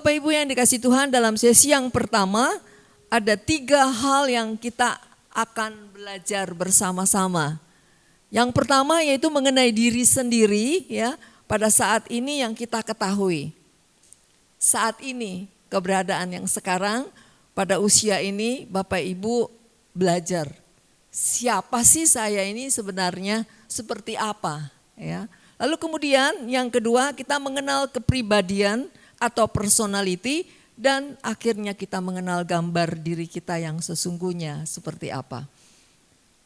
Bapak Ibu yang dikasih Tuhan, dalam sesi yang pertama ada 3 hal yang kita akan belajar bersama-sama. Yang pertama yaitu mengenai diri sendiri ya, pada saat ini yang kita ketahui. Saat ini keberadaan yang sekarang pada usia ini Bapak Ibu belajar. Siapa sih saya ini sebenarnya, seperti apa ya. Lalu kemudian yang kedua kita mengenal kepribadian atau personality, dan akhirnya kita mengenal gambar diri kita yang sesungguhnya seperti apa.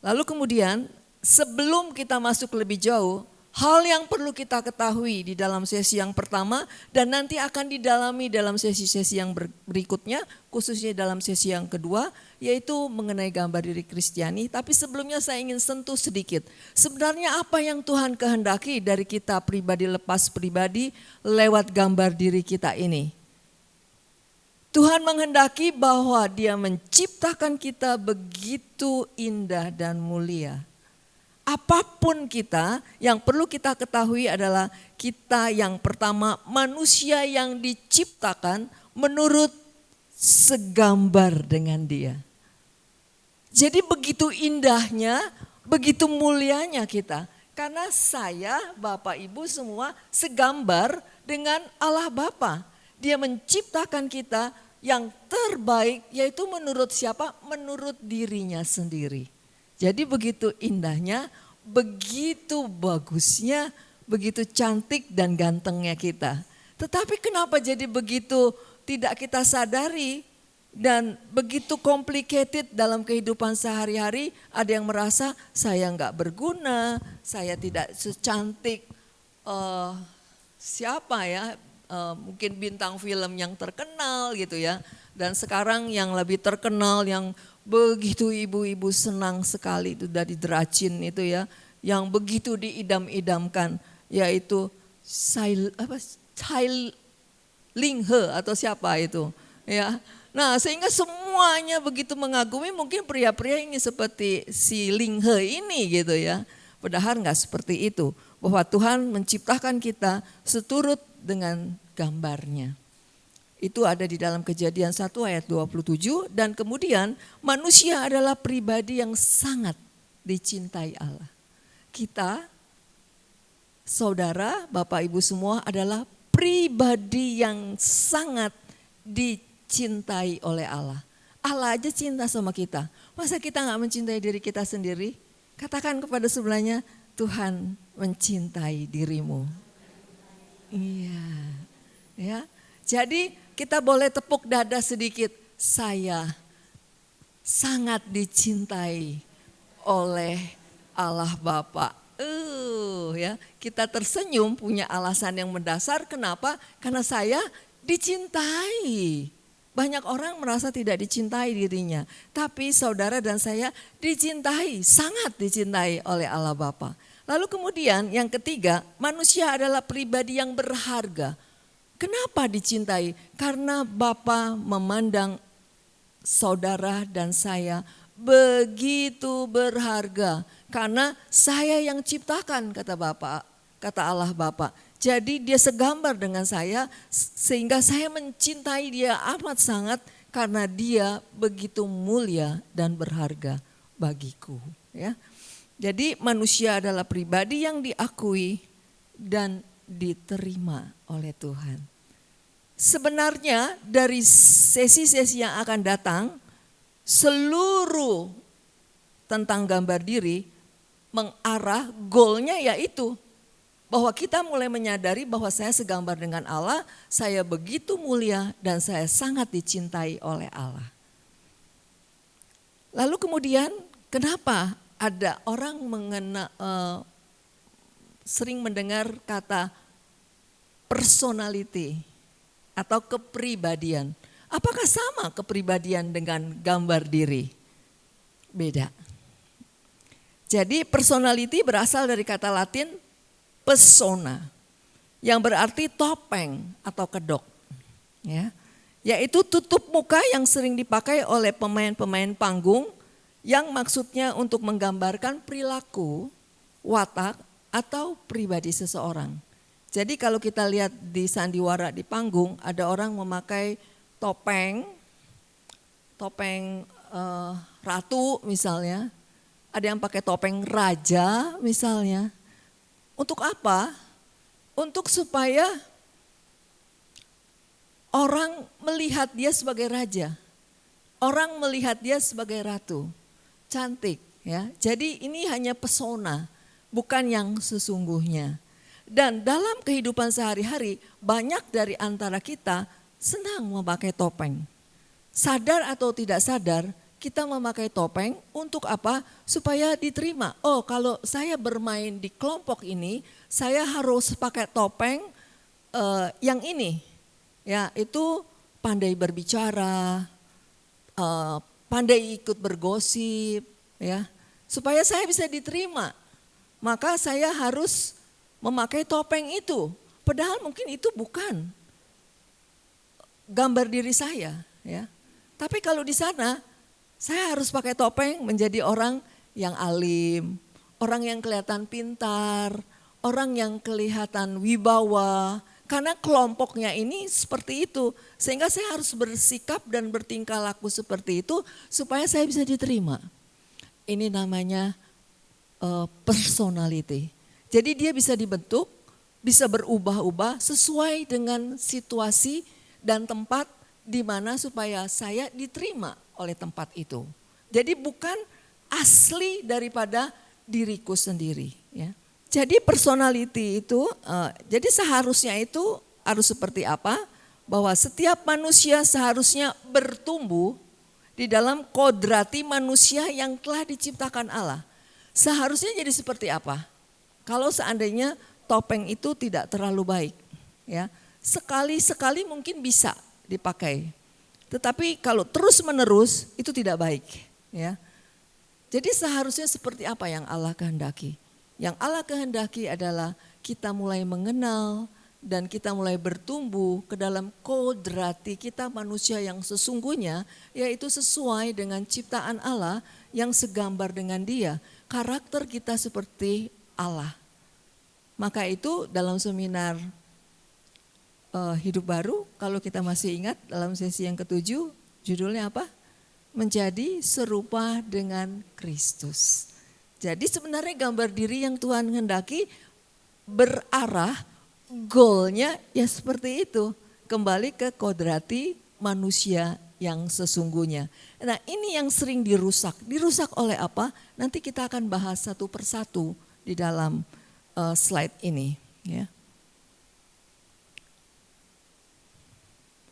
Lalu kemudian sebelum kita masuk lebih jauh, hal yang perlu kita ketahui di dalam sesi yang pertama dan nanti akan didalami dalam sesi-sesi yang berikutnya, khususnya dalam sesi yang kedua, yaitu mengenai gambar diri Kristiani. Tapi sebelumnya saya ingin sentuh sedikit. Sebenarnya apa yang Tuhan kehendaki dari kita pribadi lepas pribadi lewat gambar diri kita ini? Tuhan menghendaki bahwa Dia menciptakan kita begitu indah dan mulia. Apapun kita, yang perlu kita ketahui adalah kita yang pertama manusia yang diciptakan menurut segambar dengan Dia. Jadi begitu indahnya, begitu mulianya kita. Karena saya, Bapak Ibu semua segambar dengan Allah Bapa. Dia menciptakan kita yang terbaik, yaitu menurut siapa? Menurut dirinya sendiri. Jadi begitu indahnya, begitu bagusnya, begitu cantik dan gantengnya kita. Tetapi kenapa jadi begitu tidak kita sadari? Dan begitu complicated dalam kehidupan sehari-hari, ada yang merasa saya enggak berguna, saya tidak secantik siapa ya, mungkin bintang film yang terkenal gitu ya. Dan sekarang yang lebih terkenal, yang begitu ibu-ibu senang sekali itu dari Dracin itu ya, yang begitu diidam-idamkan, yaitu Tsai Ling-he atau siapa itu ya. Nah, sehingga semuanya begitu mengagumi, mungkin pria-pria ini seperti si Ling-he ini gitu ya. Padahal enggak seperti itu. Bahwa Tuhan menciptakan kita seturut dengan gambarnya. Itu ada di dalam Kejadian 1 ayat 27. Dan kemudian manusia adalah pribadi yang sangat dicintai Allah. Kita, saudara, Bapak Ibu semua adalah pribadi yang sangat dicintai oleh Allah. Allah aja cinta sama kita. Masa kita gak mencintai diri kita sendiri? Katakan kepada sebelahnya, Tuhan mencintai dirimu. Iya, ya. Jadi kita boleh tepuk dada sedikit. Saya sangat dicintai oleh Allah Bapa. Ya, kita tersenyum punya alasan yang mendasar. Kenapa? Karena saya dicintai. Banyak orang merasa tidak dicintai dirinya. Tapi saudara dan saya dicintai, sangat dicintai oleh Allah Bapa. Lalu kemudian yang ketiga, manusia adalah pribadi yang berharga. Kenapa dicintai? Karena Bapa memandang saudara dan saya begitu berharga. Karena saya yang ciptakan, kata Bapa, kata Allah Bapa. Jadi dia segambar dengan saya sehingga saya mencintai dia amat sangat karena dia begitu mulia dan berharga bagiku. Ya. Jadi manusia adalah pribadi yang diakui dan diterima oleh Tuhan. Sebenarnya dari sesi-sesi yang akan datang, seluruh tentang gambar diri mengarah goalnya yaitu bahwa kita mulai menyadari bahwa saya segambar dengan Allah, saya begitu mulia dan saya sangat dicintai oleh Allah. Lalu kemudian kenapa ada orang sering mendengar kata personality atau kepribadian. Apakah sama kepribadian dengan gambar diri? Beda. Jadi personality berasal dari kata Latin persona, yang berarti topeng atau kedok. Ya, yaitu tutup muka yang sering dipakai oleh pemain-pemain panggung yang maksudnya untuk menggambarkan perilaku, watak, atau pribadi seseorang. Jadi kalau kita lihat di sandiwara di panggung, ada orang memakai topeng ratu misalnya, ada yang pakai topeng raja misalnya. Untuk apa? Untuk supaya orang melihat dia sebagai raja. Orang melihat dia sebagai ratu. Cantik ya. Jadi ini hanya pesona, bukan yang sesungguhnya. Dan dalam kehidupan sehari-hari banyak dari antara kita senang memakai topeng. Sadar atau tidak sadar, kita memakai topeng untuk apa? Supaya diterima. Oh, kalau saya bermain di kelompok ini, saya harus pakai topeng yang ini. Ya, itu pandai berbicara, pandai ikut bergosip, ya. Supaya saya bisa diterima. Maka saya harus memakai topeng itu. Padahal mungkin itu bukan gambar diri saya, ya. Tapi kalau di sana saya harus pakai topeng menjadi orang yang alim, orang yang kelihatan pintar, orang yang kelihatan wibawa. Karena kelompoknya ini seperti itu. Sehingga saya harus bersikap dan bertingkah laku seperti itu supaya saya bisa diterima. Ini namanya personality. Jadi dia bisa dibentuk, bisa berubah-ubah sesuai dengan situasi dan tempat di mana supaya saya diterima oleh tempat itu. Jadi bukan asli daripada diriku sendiri. Ya. Jadi personality itu, jadi seharusnya itu harus seperti apa? Bahwa setiap manusia seharusnya bertumbuh di dalam kodrati manusia yang telah diciptakan Allah. Seharusnya jadi seperti apa? Kalau seandainya topeng itu tidak terlalu baik, ya sekali-sekali mungkin bisa dipakai. Tetapi kalau terus-menerus itu tidak baik, ya. Jadi seharusnya seperti apa yang Allah kehendaki? Yang Allah kehendaki adalah kita mulai mengenal dan kita mulai bertumbuh ke dalam kodrati kita manusia yang sesungguhnya, yaitu sesuai dengan ciptaan Allah yang segambar dengan Dia. Karakter kita seperti Allah. Maka itu dalam seminar Hidup Baru, kalau kita masih ingat dalam sesi yang ke-7, judulnya apa? Menjadi serupa dengan Kristus. Jadi sebenarnya gambar diri yang Tuhan hendaki berarah, goalnya ya seperti itu. Kembali ke kodrati manusia yang sesungguhnya. Nah ini yang sering dirusak. Dirusak oleh apa? Nanti kita akan bahas satu persatu di dalam slide ini. Ya.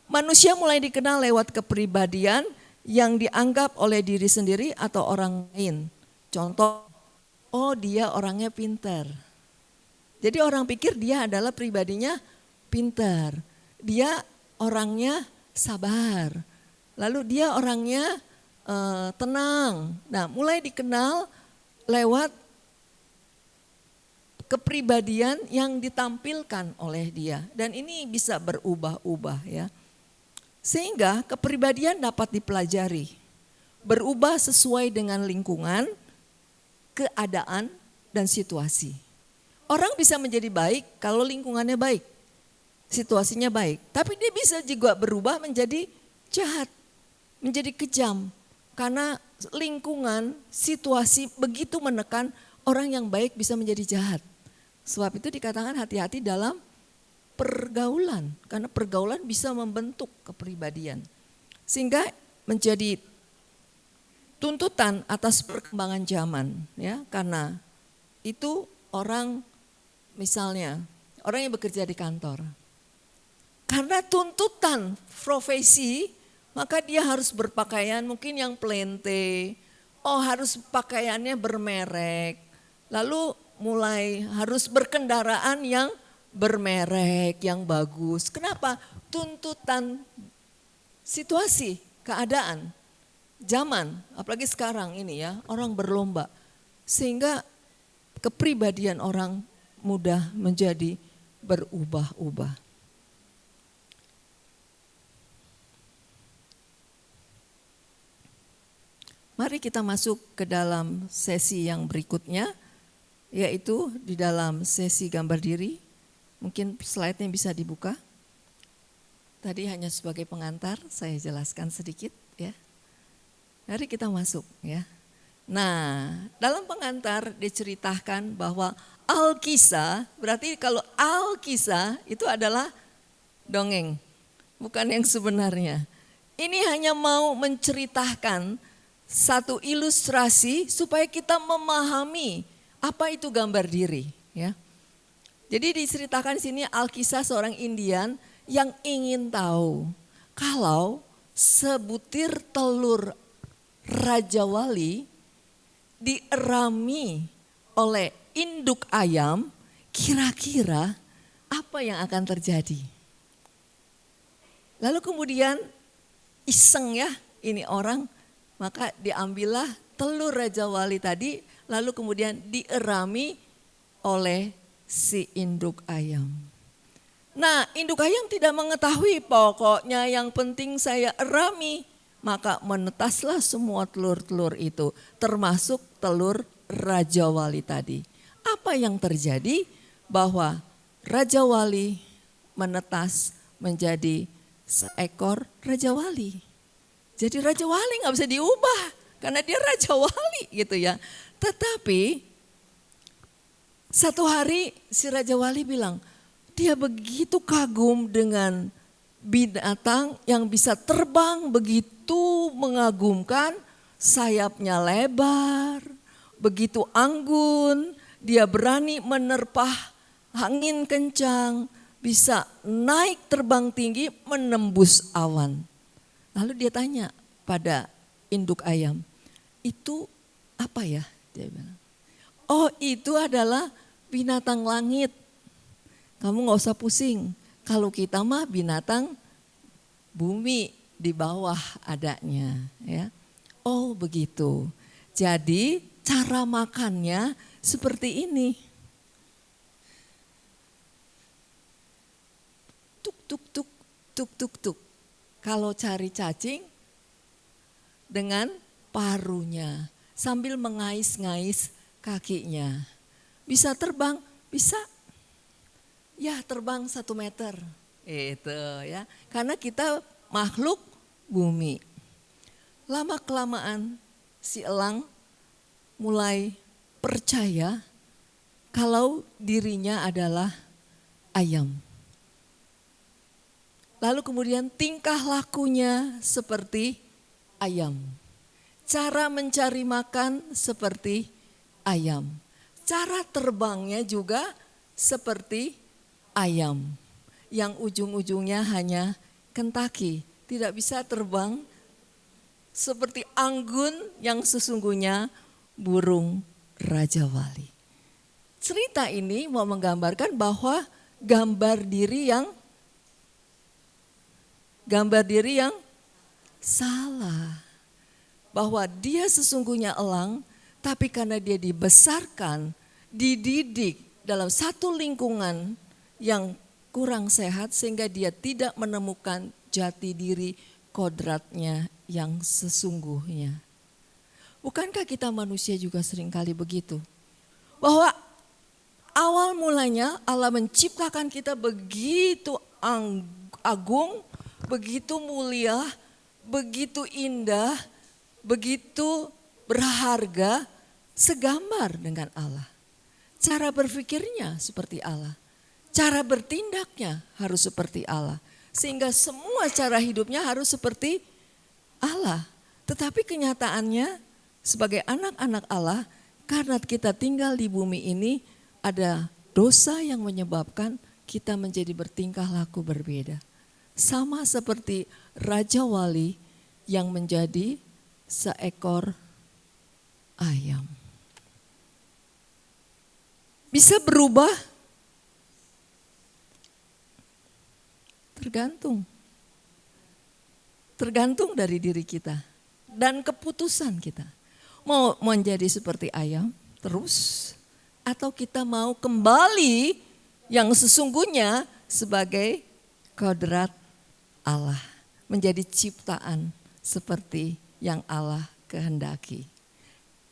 Manusia mulai dikenal lewat kepribadian yang dianggap oleh diri sendiri atau orang lain. Contoh, oh dia orangnya pintar. Jadi orang pikir dia adalah pribadinya pintar. Dia orangnya sabar. Lalu dia orangnya tenang. Nah mulai dikenal lewat kepribadian yang ditampilkan oleh dia. Dan ini bisa berubah-ubah ya. Sehingga kepribadian dapat dipelajari, berubah sesuai dengan lingkungan, keadaan, dan situasi. Orang bisa menjadi baik kalau lingkungannya baik, situasinya baik. Tapi dia bisa juga berubah menjadi jahat, menjadi kejam. Karena lingkungan, situasi begitu menekan, orang yang baik bisa menjadi jahat. Sebab itu dikatakan hati-hati dalam pergaulan, karena pergaulan bisa membentuk kepribadian. Sehingga menjadi tuntutan atas perkembangan zaman, ya, karena itu orang misalnya orang yang bekerja di kantor. Karena tuntutan profesi, maka dia harus berpakaian mungkin yang plente, harus pakaiannya bermerek. Lalu mulai harus berkendaraan yang bermerek, yang bagus. Kenapa? Tuntutan situasi, keadaan, zaman, apalagi sekarang ini ya, orang berlomba. Sehingga kepribadian orang mudah menjadi berubah-ubah. Mari kita masuk ke dalam sesi yang berikutnya, yaitu di dalam sesi gambar diri, Mungkin slide-nya bisa dibuka. Tadi hanya sebagai pengantar, saya jelaskan sedikit ya. Mari kita masuk ya. Nah, dalam pengantar diceritakan bahwa Alkisah, berarti kalau Alkisah itu adalah dongeng, bukan yang sebenarnya. Ini hanya mau menceritakan satu ilustrasi supaya kita memahami apa itu gambar diri ya. Jadi diceritakan di sini Alkisah seorang Indian yang ingin tahu kalau sebutir telur Raja Wali dierami oleh induk ayam, kira-kira apa yang akan terjadi? Lalu kemudian iseng ya ini orang, maka diambillah telur Raja Wali tadi, lalu kemudian dierami oleh si induk ayam. Nah, induk ayam tidak mengetahui, pokoknya yang penting saya erami. Maka menetaslah semua telur-telur itu, termasuk telur Raja Wali tadi. Apa yang terjadi? Bahwa Raja Wali menetas menjadi seekor Raja Wali. Jadi Raja Wali gak bisa diubah karena dia Raja Wali gitu ya. Tetapi satu hari si Raja Wali bilang, dia begitu kagum dengan binatang yang bisa terbang begitu mengagumkan, sayapnya lebar, begitu anggun, dia berani menerpah angin kencang, bisa naik terbang tinggi menembus awan. Lalu dia tanya pada induk ayam, itu apa ya? Dia bilang, oh itu adalah binatang langit. Kamu gak usah pusing. Kalau kita mah binatang bumi di bawah adanya ya. Oh begitu. Jadi cara makannya seperti ini. Tuk tuk tuk tuk tuk tuk. Kalau cari cacing dengan paruhnya sambil mengais-ngais kakinya. Bisa terbang, bisa. Ya terbang 1 meter, itu ya. Karena kita makhluk bumi. Lama kelamaan si elang mulai percaya kalau dirinya adalah ayam. Lalu kemudian tingkah lakunya seperti ayam. Cara mencari makan seperti ayam. Cara terbangnya juga seperti ayam yang ujung-ujungnya hanya kentaki, tidak bisa terbang seperti anggun yang sesungguhnya burung Raja Wali. Cerita ini mau menggambarkan bahwa gambar diri yang salah. Bahwa dia sesungguhnya elang, tapi karena dia dibesarkan, dididik dalam satu lingkungan yang kurang sehat sehingga dia tidak menemukan jati diri kodratnya yang sesungguhnya. Bukankah kita manusia juga seringkali begitu? Bahwa awal mulanya Allah menciptakan kita begitu agung, begitu mulia, begitu indah, begitu berharga, segambar dengan Allah. Cara berpikirnya seperti Allah. Cara bertindaknya harus seperti Allah. Sehingga semua cara hidupnya harus seperti Allah. Tetapi kenyataannya sebagai anak-anak Allah, karena kita tinggal di bumi ini, ada dosa yang menyebabkan kita menjadi bertingkah laku berbeda. Sama seperti Raja Wali yang menjadi seekor ayam. Bisa berubah? Tergantung dari diri kita dan keputusan kita. Mau menjadi seperti ayam terus atau kita mau kembali yang sesungguhnya sebagai kodrat Allah, menjadi ciptaan seperti yang Allah kehendaki.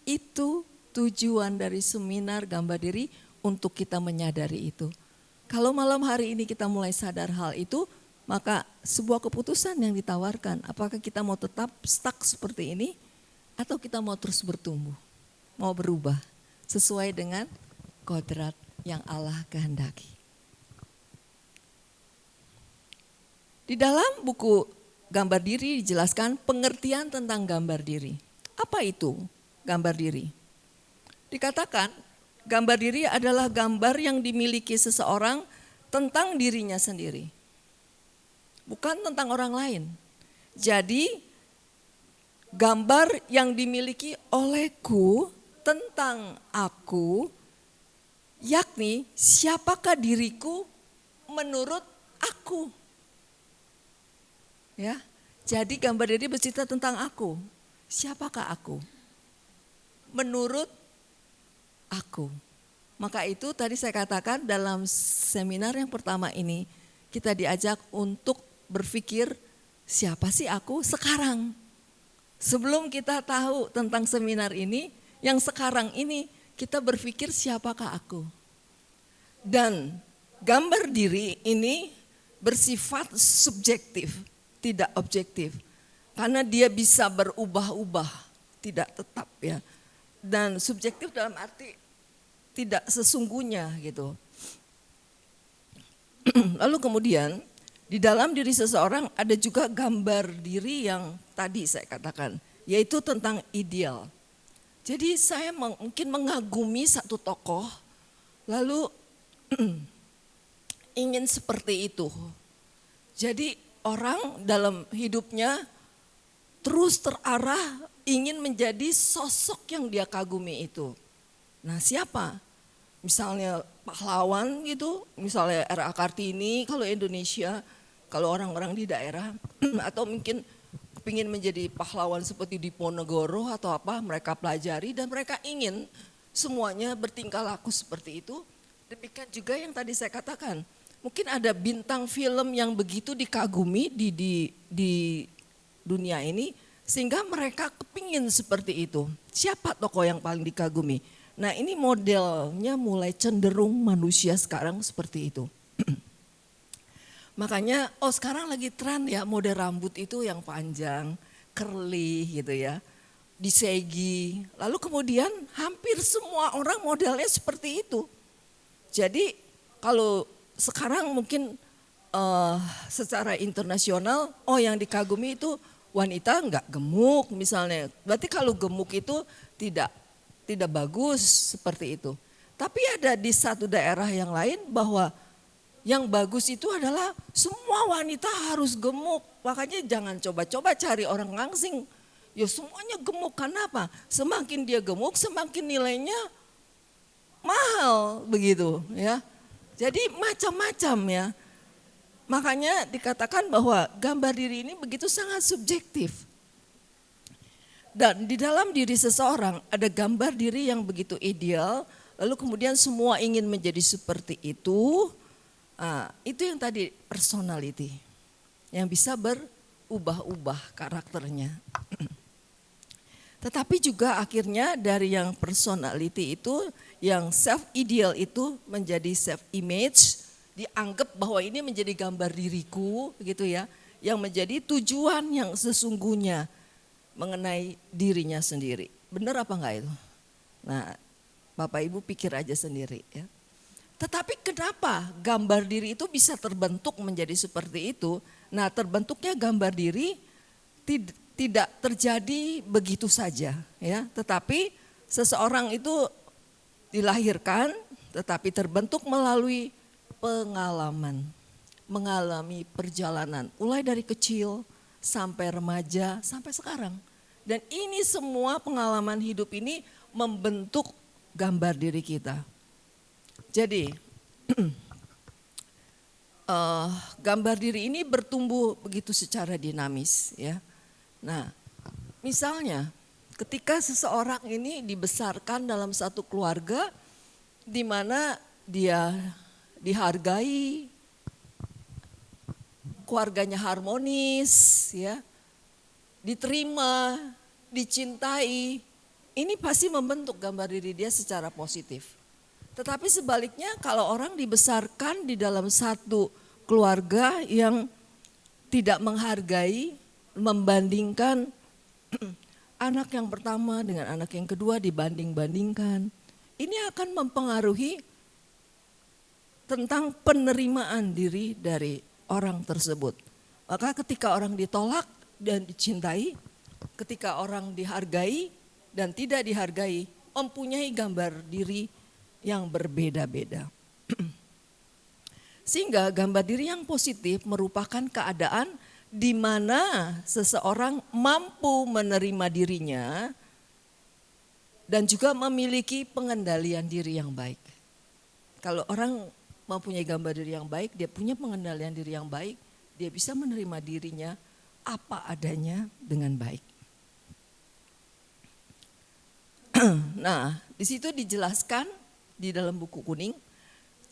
Itu tujuan dari seminar gambar diri, untuk kita menyadari itu. Kalau malam hari ini kita mulai sadar hal itu, maka sebuah keputusan yang ditawarkan, apakah kita mau tetap stuck seperti ini atau kita mau terus bertumbuh, mau berubah sesuai dengan kodrat yang Allah kehendaki. Di dalam buku gambar diri dijelaskan pengertian tentang gambar diri. Apa itu gambar diri? Dikatakan gambar diri adalah gambar yang dimiliki seseorang tentang dirinya sendiri. Bukan tentang orang lain. Jadi gambar yang dimiliki olehku tentang aku, yakni siapakah diriku menurut aku. Ya, jadi gambar diri bercerita tentang aku. Siapakah aku? Menurut aku. Maka itu tadi saya katakan dalam seminar yang pertama ini kita diajak untuk berpikir siapa sih aku sekarang. Sebelum kita tahu tentang seminar ini, yang sekarang ini kita berpikir siapakah aku. Dan gambar diri ini bersifat subjektif, tidak objektif. Karena dia bisa berubah-ubah, tidak tetap ya. Dan subjektif dalam arti tidak sesungguhnya gitu. Lalu kemudian di dalam diri seseorang ada juga gambar diri yang tadi saya katakan, yaitu tentang ideal. Jadi saya mungkin mengagumi satu tokoh, lalu ingin seperti itu. Jadi orang dalam hidupnya terus terarah ingin menjadi sosok yang dia kagumi itu. Nah siapa? Misalnya pahlawan gitu, misalnya R.A. Kartini kalau Indonesia, kalau orang-orang di daerah, atau mungkin kepingin menjadi pahlawan seperti Diponegoro atau apa, mereka pelajari dan mereka ingin semuanya bertingkah laku seperti itu. Demikian juga yang tadi saya katakan, mungkin ada bintang film yang begitu dikagumi di dunia ini, sehingga mereka kepingin seperti itu. Siapa tokoh yang paling dikagumi? Nah ini modelnya mulai cenderung manusia sekarang seperti itu. Makanya sekarang lagi tren ya model rambut itu yang panjang, curly gitu ya, disegi. Lalu kemudian hampir semua orang modelnya seperti itu. Jadi kalau sekarang mungkin secara internasional, yang dikagumi itu wanita enggak gemuk misalnya. Berarti kalau gemuk itu tidak bagus seperti itu. Tapi ada di satu daerah yang lain bahwa yang bagus itu adalah semua wanita harus gemuk. Makanya jangan coba-coba cari orang langsing. Ya semuanya gemuk, kenapa? Semakin dia gemuk semakin nilainya mahal begitu ya. Jadi macam-macam ya. Makanya dikatakan bahwa gambar diri ini begitu sangat subjektif. Dan di dalam diri seseorang ada gambar diri yang begitu ideal, lalu kemudian semua ingin menjadi seperti itu. Itu yang tadi personality, yang bisa berubah-ubah karakternya. Tetapi juga akhirnya dari yang personality itu, yang self ideal itu menjadi self image, dianggap bahwa ini menjadi gambar diriku gitu ya, yang menjadi tujuan yang sesungguhnya mengenai dirinya sendiri. Benar apa enggak itu? Nah, Bapak Ibu pikir aja sendiri ya. Tetapi kenapa gambar diri itu bisa terbentuk menjadi seperti itu? Nah, terbentuknya gambar diri tidak terjadi begitu saja ya, tetapi seseorang itu dilahirkan tetapi terbentuk melalui pengalaman, mengalami perjalanan mulai dari kecil sampai remaja, sampai sekarang. Dan ini semua pengalaman hidup ini membentuk gambar diri kita. Jadi gambar diri ini bertumbuh begitu secara dinamis ya. Nah misalnya ketika seseorang ini dibesarkan dalam satu keluarga di mana dia dihargai, keluarganya harmonis, ya, diterima, dicintai, ini pasti membentuk gambar diri dia secara positif. Tetapi sebaliknya kalau orang dibesarkan di dalam satu keluarga yang tidak menghargai, membandingkan anak yang pertama dengan anak yang kedua dibanding-bandingkan, ini akan mempengaruhi tentang penerimaan diri dari orang tersebut. Maka ketika orang ditolak dan dicintai, ketika orang dihargai dan tidak dihargai, mempunyai gambar diri yang berbeda-beda. Sehingga gambar diri yang positif merupakan keadaan di mana seseorang mampu menerima dirinya dan juga memiliki pengendalian diri yang baik. Kalau orang mempunyai gambar diri yang baik, dia punya pengendalian diri yang baik, dia bisa menerima dirinya apa adanya dengan baik. Nah, di situ dijelaskan di dalam buku kuning,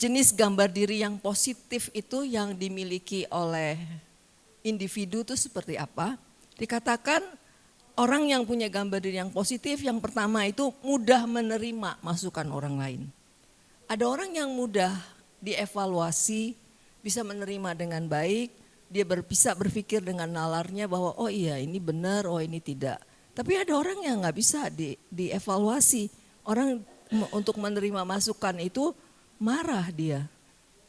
jenis gambar diri yang positif itu yang dimiliki oleh individu itu seperti apa? Dikatakan orang yang punya gambar diri yang positif, yang pertama itu mudah menerima masukan orang lain. Ada orang yang mudah dievaluasi, bisa menerima dengan baik, dia bisa berpikir dengan nalarnya bahwa oh iya ini benar, oh ini tidak. Tapi ada orang yang nggak bisa dievaluasi. Orang untuk menerima masukan itu marah dia.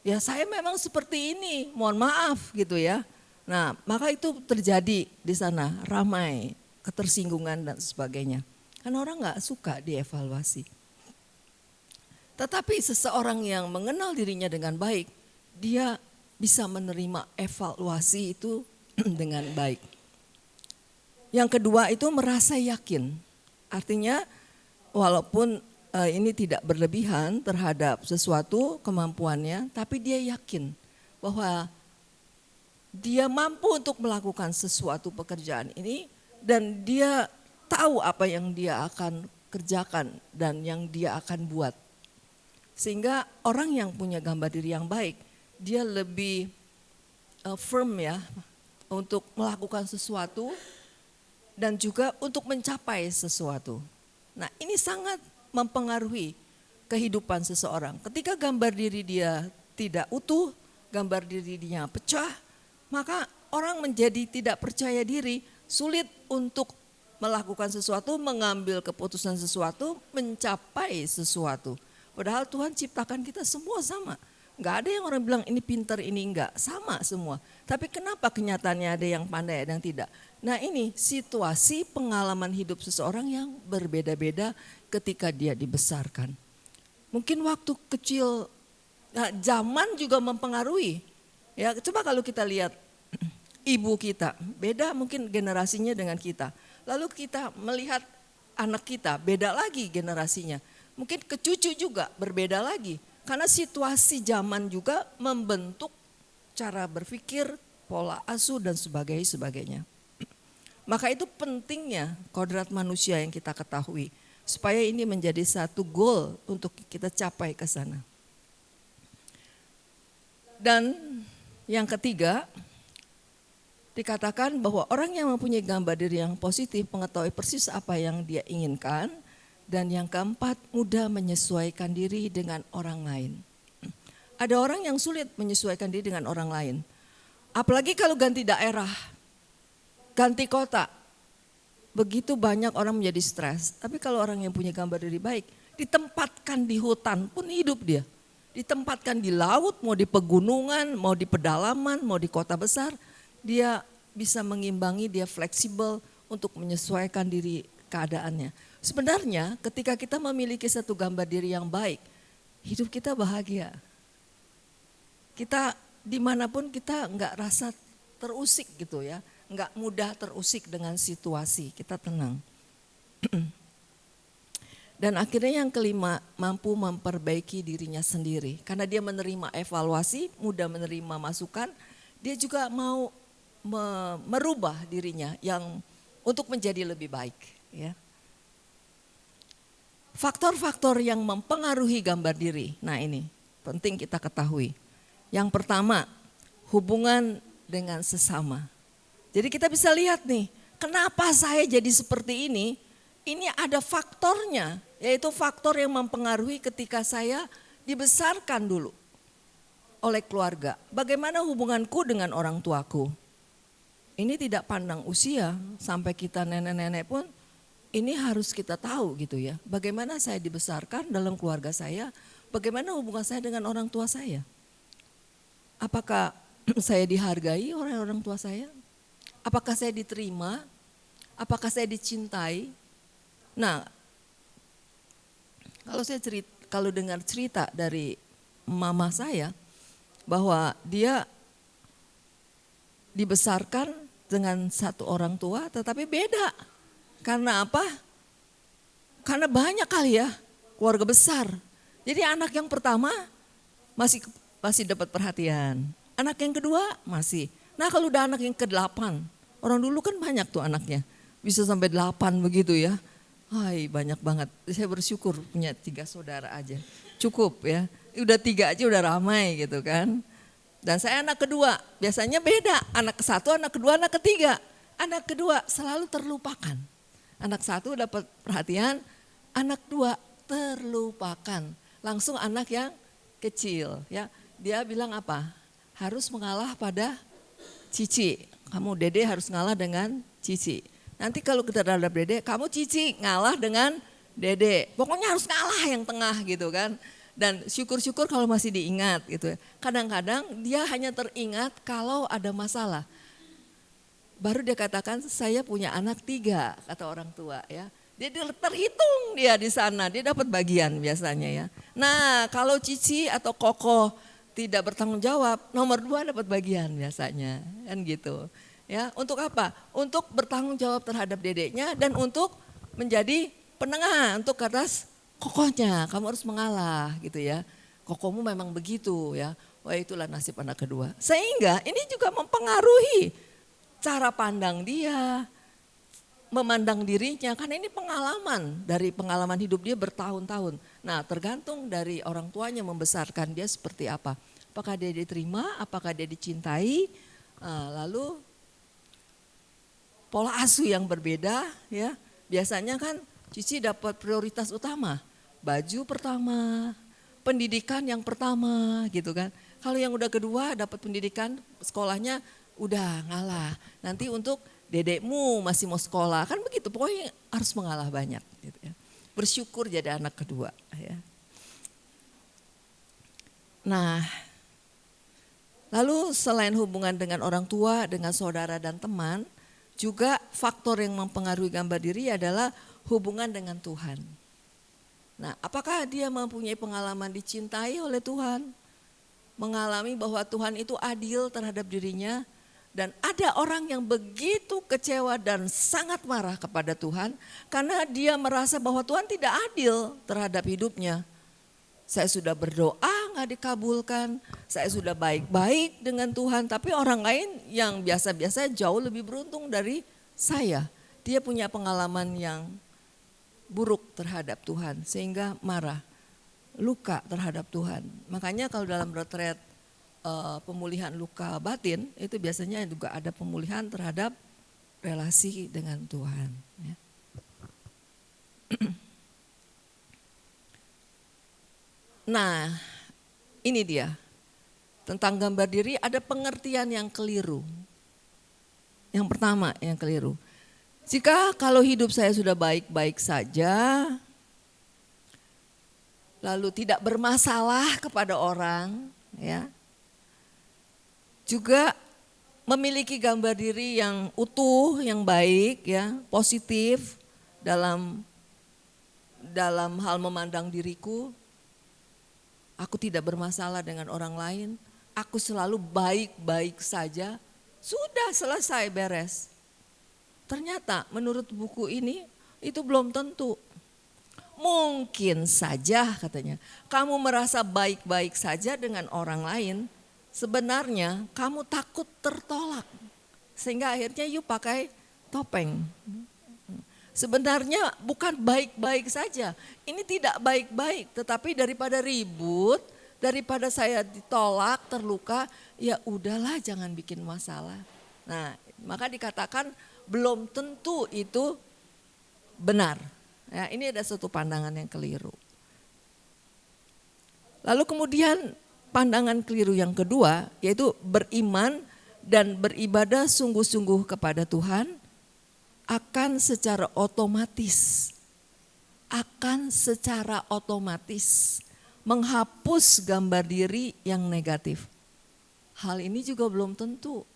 Ya saya memang seperti ini, mohon maaf gitu ya. Nah maka itu terjadi di sana, ramai, ketersinggungan dan sebagainya. Karena orang nggak suka dievaluasi. Tetapi seseorang yang mengenal dirinya dengan baik, dia bisa menerima evaluasi itu dengan baik. Yang kedua itu merasa yakin. Artinya walaupun ini tidak berlebihan terhadap sesuatu kemampuannya, tapi dia yakin bahwa dia mampu untuk melakukan sesuatu pekerjaan ini dan dia tahu apa yang dia akan kerjakan dan yang dia akan buat. Sehingga orang yang punya gambar diri yang baik, dia lebih firm ya untuk melakukan sesuatu dan juga untuk mencapai sesuatu. Nah ini sangat mempengaruhi kehidupan seseorang. Ketika gambar diri dia tidak utuh, gambar diri dia pecah, maka orang menjadi tidak percaya diri, sulit untuk melakukan sesuatu, mengambil keputusan sesuatu, mencapai sesuatu. Padahal Tuhan ciptakan kita semua sama. Enggak ada yang orang bilang ini pintar, ini enggak. Sama semua. Tapi kenapa kenyataannya ada yang pandai, ada yang tidak? Nah ini situasi pengalaman hidup seseorang yang berbeda-beda ketika dia dibesarkan. Mungkin waktu kecil, nah, zaman juga mempengaruhi. Ya, coba kalau kita lihat ibu kita, beda mungkin generasinya dengan kita. Lalu kita melihat anak kita, beda lagi generasinya. Mungkin ke cucu juga berbeda lagi. Karena situasi zaman juga membentuk cara berpikir, pola asuh dan sebagainya. Maka itu pentingnya kodrat manusia yang kita ketahui. Supaya ini menjadi satu goal untuk kita capai ke sana. Dan yang ketiga, dikatakan bahwa orang yang mempunyai gambar diri yang positif mengetahui persis apa yang dia inginkan. Dan yang keempat, mudah menyesuaikan diri dengan orang lain. Ada orang yang sulit menyesuaikan diri dengan orang lain. Apalagi kalau ganti daerah, ganti kota. Begitu banyak orang menjadi stres. Tapi kalau orang yang punya gambar diri baik, ditempatkan di hutan pun hidup dia. Ditempatkan di laut, mau di pegunungan, mau di pedalaman, mau di kota besar. Dia bisa mengimbangi, dia fleksibel untuk menyesuaikan diri keadaannya. Sebenarnya ketika kita memiliki satu gambar diri yang baik, hidup kita bahagia. Kita dimanapun kita enggak rasa terusik gitu ya, enggak mudah terusik dengan situasi, kita tenang. Dan akhirnya yang kelima, mampu memperbaiki dirinya sendiri. Karena dia menerima evaluasi, mudah menerima masukan, dia juga mau merubah dirinya yang untuk menjadi lebih baik ya. Faktor-faktor yang mempengaruhi gambar diri. Nah ini penting kita ketahui. Yang pertama, hubungan dengan sesama. Jadi kita bisa lihat nih, kenapa saya jadi seperti ini? Ini ada faktornya, yaitu faktor yang mempengaruhi ketika saya dibesarkan dulu oleh keluarga. Bagaimana hubunganku dengan orang tuaku? Ini tidak pandang usia, sampai kita nenek-nenek pun ini harus kita tahu gitu ya. Bagaimana saya dibesarkan dalam keluarga saya, bagaimana hubungan saya dengan orang tua saya. Apakah saya dihargai oleh orang tua saya? Apakah saya diterima? Apakah saya dicintai? Nah, kalau dengar cerita dari mama saya bahwa dia dibesarkan dengan satu orang tua tetapi beda. Karena apa? Karena banyak kali ya keluarga besar. Jadi anak yang pertama masih dapat perhatian. Anak yang kedua masih. Nah kalau udah anak yang ke-8, orang dulu kan banyak tuh anaknya. Bisa sampai 8 begitu ya. Hai banyak banget. Saya bersyukur punya 3 saudara aja. Cukup ya. Udah 3 aja udah ramai gitu kan. Dan saya anak kedua, biasanya beda. Anak ke-1, anak kedua, anak ketiga. Anak kedua selalu terlupakan. Anak 1 dapat perhatian, anak 2 terlupakan. Langsung anak yang kecil ya. Dia bilang apa? Harus mengalah pada cici. Kamu dede harus ngalah dengan cici. Nanti kalau kita terhadap dede, kamu cici ngalah dengan dede. Pokoknya harus ngalah yang tengah gitu kan. Dan syukur-syukur kalau masih diingat gitu. Kadang-kadang dia hanya teringat kalau ada masalah. Baru dia katakan saya punya anak 3 kata orang tua ya. Dia terhitung dia di sana, dia dapat bagian biasanya ya. Nah kalau cici atau koko tidak bertanggung jawab, nomor 2 dapat bagian biasanya kan gitu. Ya, untuk apa? Untuk bertanggung jawab terhadap dedeknya dan untuk menjadi penengah untuk atas kokohnya. Kamu harus mengalah gitu ya. Kokomu memang begitu ya. Wah itulah nasib anak kedua. Sehingga ini juga mempengaruhi cara pandang dia, memandang dirinya. Karena ini pengalaman dari pengalaman hidup dia bertahun-tahun. Nah tergantung dari orang tuanya membesarkan dia seperti apa. Apakah dia diterima, apakah dia dicintai, lalu pola asuh yang berbeda ya. Biasanya kan cici dapat prioritas utama. Baju pertama, pendidikan yang pertama gitu kan. Kalau yang udah kedua dapat pendidikan sekolahnya udah ngalah. Nanti untuk dedekmu masih mau sekolah kan begitu. Pokoknya harus mengalah banyak gitu ya. Bersyukur jadi anak kedua ya. Nah, lalu selain hubungan dengan orang tua, dengan saudara dan teman, juga faktor yang mempengaruhi gambar diri adalah hubungan dengan Tuhan. Nah, apakah dia mempunyai pengalaman dicintai oleh Tuhan? Mengalami bahwa Tuhan itu adil terhadap dirinya. Dan ada orang yang begitu kecewa dan sangat marah kepada Tuhan. Karena dia merasa bahwa Tuhan tidak adil terhadap hidupnya. Saya sudah berdoa gak dikabulkan. Saya sudah baik-baik dengan Tuhan. Tapi orang lain yang biasa-biasa jauh lebih beruntung dari saya. Dia punya pengalaman yang buruk terhadap Tuhan sehingga marah, luka terhadap Tuhan. Makanya kalau dalam retret pemulihan luka batin itu biasanya juga ada pemulihan terhadap relasi dengan Tuhan. Ya. Nah ini dia tentang gambar diri ada pengertian yang keliru. Yang pertama yang keliru. Jika kalau hidup saya sudah baik-baik saja, lalu tidak bermasalah kepada orang, ya, juga memiliki gambar diri yang utuh, yang baik, ya, positif dalam hal memandang diriku, aku tidak bermasalah dengan orang lain, aku selalu baik-baik saja, sudah selesai beres. Ternyata menurut buku ini itu belum tentu. Mungkin saja katanya kamu merasa baik-baik saja dengan orang lain. Sebenarnya kamu takut tertolak. Sehingga akhirnya you pakai topeng. Sebenarnya bukan baik-baik saja. Ini tidak baik-baik tetapi daripada ribut, daripada saya ditolak, terluka, ya udahlah jangan bikin masalah. Nah maka dikatakan belum tentu itu benar. Ya, ini ada suatu pandangan yang keliru. Lalu kemudian pandangan keliru yang kedua yaitu beriman dan beribadah sungguh-sungguh kepada Tuhan akan secara otomatis menghapus gambar diri yang negatif. Hal ini juga belum tentu.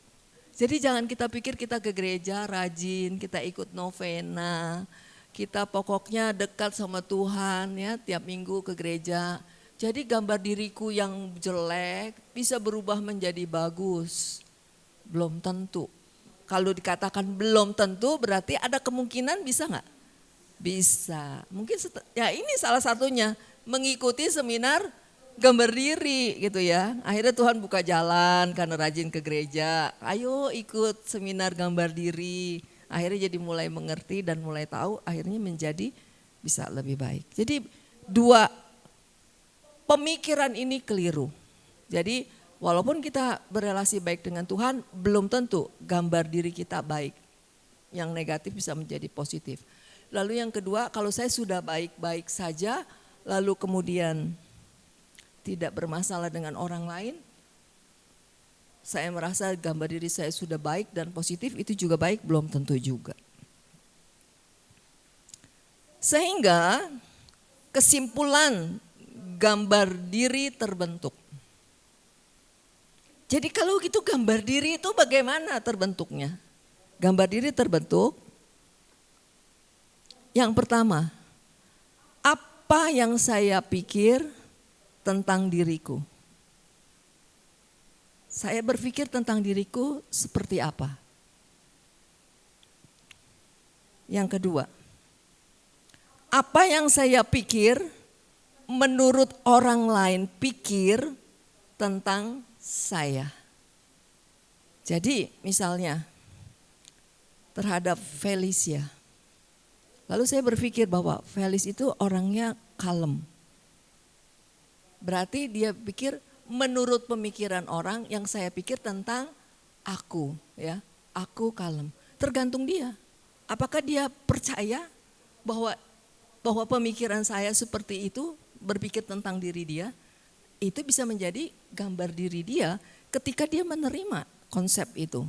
Jadi jangan kita pikir kita ke gereja rajin, kita ikut novena, kita pokoknya dekat sama Tuhan ya, tiap minggu ke gereja. Jadi gambar diriku yang jelek bisa berubah menjadi bagus. Belum tentu. Kalau dikatakan belum tentu berarti ada kemungkinan bisa nggak? Bisa. Mungkin ya ini salah satunya mengikuti seminar gambar diri gitu ya. Akhirnya Tuhan buka jalan karena rajin ke gereja. Ayo ikut seminar gambar diri. Akhirnya jadi mulai mengerti dan mulai tahu, akhirnya menjadi bisa lebih baik. Jadi dua pemikiran ini keliru. Jadi walaupun kita berelasi baik dengan Tuhan, belum tentu gambar diri kita baik. Yang negatif bisa menjadi positif. Lalu yang kedua, kalau saya sudah baik-baik saja, lalu kemudian tidak bermasalah dengan orang lain, saya merasa gambar diri saya sudah baik dan positif, itu juga baik, belum tentu juga. Sehingga kesimpulan gambar diri terbentuk. Jadi kalau gitu gambar diri itu bagaimana terbentuknya? Gambar diri terbentuk, yang pertama, apa yang saya pikir tentang diriku? Saya berpikir tentang diriku seperti apa? Yang kedua, apa yang saya pikir menurut orang lain pikir tentang saya? Jadi misalnya terhadap Felicia. Lalu saya berpikir bahwa Felis itu orangnya kalem. Berarti dia pikir menurut pemikiran orang yang saya pikir tentang aku, ya, aku kalem. Tergantung dia. Apakah dia percaya bahwa pemikiran saya seperti itu, berpikir tentang diri dia, itu bisa menjadi gambar diri dia ketika dia menerima konsep itu.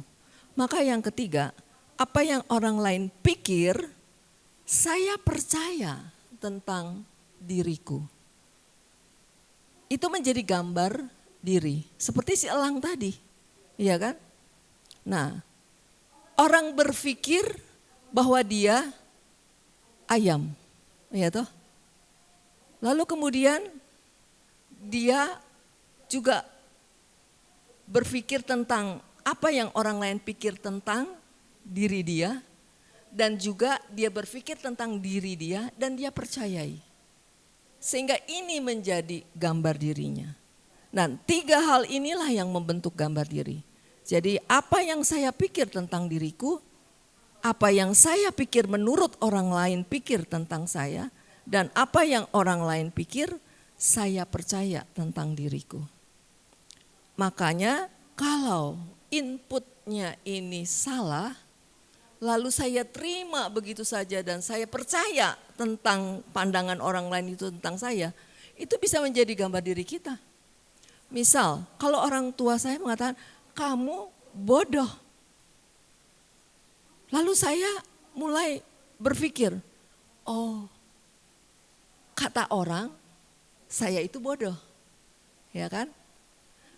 Maka yang ketiga, apa yang orang lain pikir, saya percaya tentang diriku. Itu menjadi gambar diri. Seperti si elang tadi. Iya kan? Nah, orang berpikir bahwa dia ayam. Iya toh? Lalu kemudian dia juga berpikir tentang apa yang orang lain pikir tentang diri dia. Dan juga dia berpikir tentang diri dia dan dia percayai. Sehingga ini menjadi gambar dirinya. Nah, 3 hal inilah yang membentuk gambar diri. Jadi apa yang saya pikir tentang diriku, apa yang saya pikir menurut orang lain pikir tentang saya, dan apa yang orang lain pikir saya percaya tentang diriku. Makanya kalau inputnya ini salah, lalu saya terima begitu saja dan saya percaya tentang pandangan orang lain itu tentang saya, itu bisa menjadi gambar diri kita. Misal, kalau orang tua saya mengatakan, kamu bodoh. Lalu saya mulai berpikir, oh, kata orang, saya itu bodoh. Ya kan?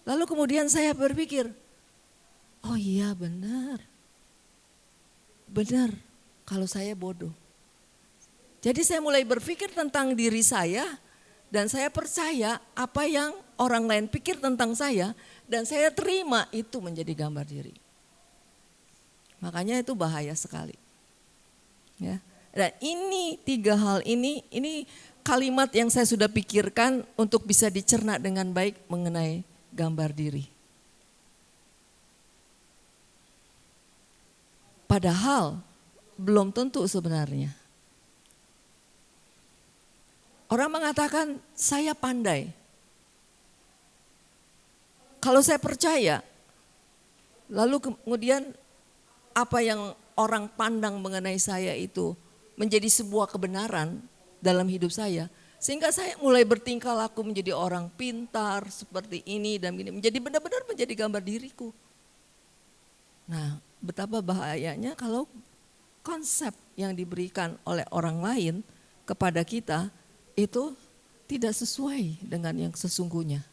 Lalu kemudian saya berpikir, oh iya benar. Benar, kalau saya bodoh. Jadi saya mulai berpikir tentang diri saya dan saya percaya apa yang orang lain pikir tentang saya dan saya terima itu menjadi gambar diri. Makanya itu bahaya sekali. Ya. Dan ini 3 hal ini kalimat yang saya sudah pikirkan untuk bisa dicerna dengan baik mengenai gambar diri. Padahal belum tentu sebenarnya. Orang mengatakan saya pandai. Kalau saya percaya, lalu kemudian apa yang orang pandang mengenai saya itu menjadi sebuah kebenaran dalam hidup saya, Sehingga saya mulai bertingkah laku menjadi orang pintar seperti ini dan gini. Menjadi benar-benar menjadi gambar diriku. Nah, betapa bahayanya kalau konsep yang diberikan oleh orang lain kepada kita itu tidak sesuai dengan yang sesungguhnya.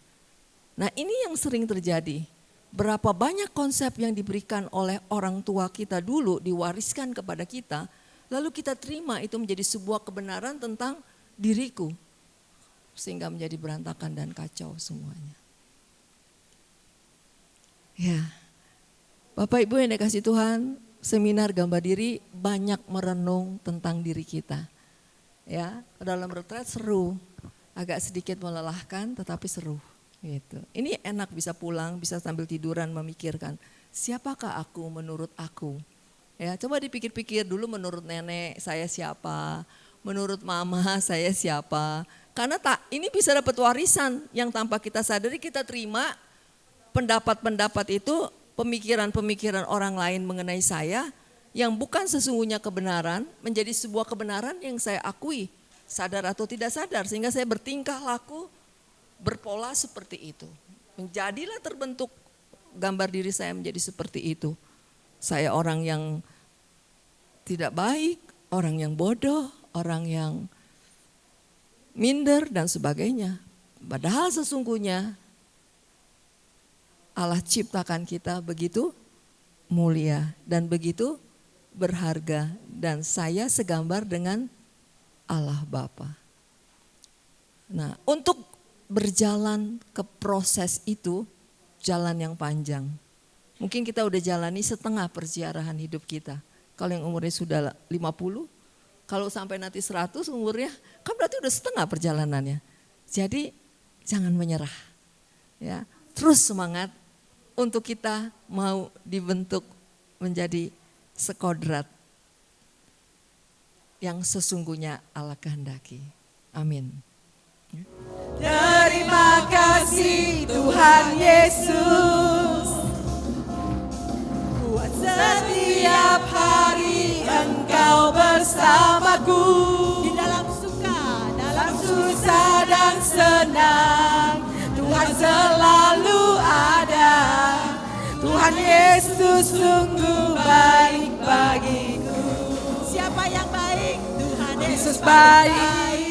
Nah, ini yang sering terjadi. Berapa banyak konsep yang diberikan oleh orang tua kita dulu diwariskan kepada kita, lalu kita terima itu menjadi sebuah kebenaran tentang diriku, sehingga menjadi berantakan dan kacau semuanya. Ya, Bapak Ibu yang dikasih Tuhan, seminar gambar diri banyak merenung tentang diri kita. Ya, dalam retret seru, agak sedikit melelahkan tetapi seru. Gitu. Ini enak bisa pulang, bisa sambil tiduran memikirkan, siapakah aku menurut aku? Ya, coba dipikir-pikir dulu menurut nenek saya siapa, menurut mama saya siapa. Karena ini bisa dapat warisan yang tanpa kita sadari kita terima pendapat-pendapat itu, pemikiran-pemikiran orang lain mengenai saya yang bukan sesungguhnya kebenaran menjadi sebuah kebenaran yang saya akui, sadar atau tidak sadar, sehingga saya bertingkah laku berpola seperti itu. Menjadilah terbentuk gambar diri saya menjadi seperti itu. Saya orang yang tidak baik, orang yang bodoh, orang yang minder dan sebagainya. Padahal sesungguhnya Allah ciptakan kita begitu mulia dan begitu berharga, dan saya segambar dengan Allah Bapa. Nah, untuk berjalan ke proses itu jalan yang panjang. Mungkin kita udah jalani setengah perjalanan hidup kita. Kalau yang umurnya sudah 50, kalau sampai nanti 100 umurnya, kan berarti udah setengah perjalanannya. Jadi jangan menyerah. Ya, terus semangat untuk kita mau dibentuk menjadi sekodrat yang sesungguhnya Allah kehendaki. Amin. Terima kasih Tuhan Yesus, buat setiap hari Engkau bersamaku, di dalam suka, dalam susah dan senang, Tuhan selalu ada. Tuhan Yesus sungguh baik bagiku. Siapa yang baik? Tuhan Yesus baik.